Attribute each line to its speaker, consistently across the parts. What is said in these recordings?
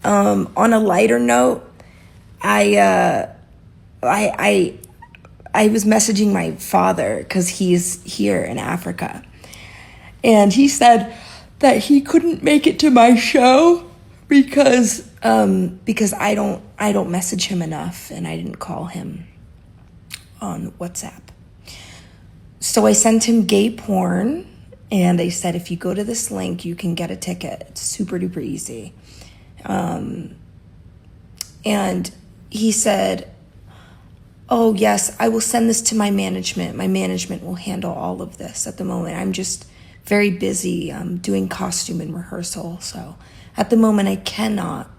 Speaker 1: On a lighter note, I was messaging my father because he's here in Africa, and he said that he couldn't make it to my show because I don't message him enough, and I didn't call him on WhatsApp. So I sent him gay porn, and I said, if you go to this link, you can get a ticket. It's super duper easy. And he said, oh yes, I will send this to my management. My management will handle all of this. At the moment, I'm just very busy doing costume and rehearsal. So at the moment, I cannot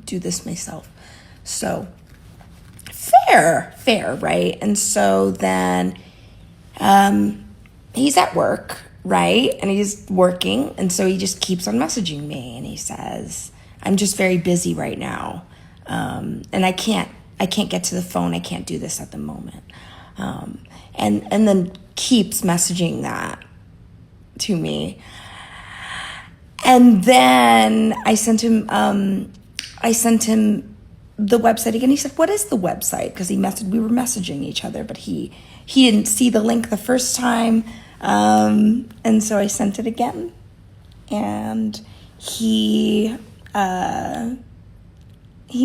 Speaker 1: do this myself. So fair, right? And so then he's at work, right? And he's working. And so he just keeps on messaging me. And he says, I'm just very busy right now. And I can't get to the phone. I can't do this at the moment. And then keeps messaging that to me. And then I sent him the website again. He said, what is the website? Because we were messaging each other, but he didn't see the link the first time. And so I sent it again. And he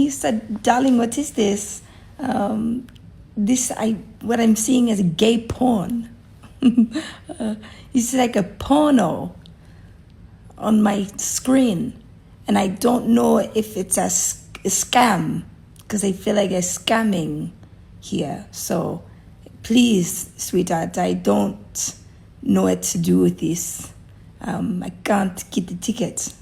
Speaker 1: said, darling, what is this? What I'm seeing is a gay porn. It's like a porno on my screen. And I don't know if it's a scam, because I feel like I'm scamming here. So please, sweetheart, I don't know what to do with this. I can't get the ticket.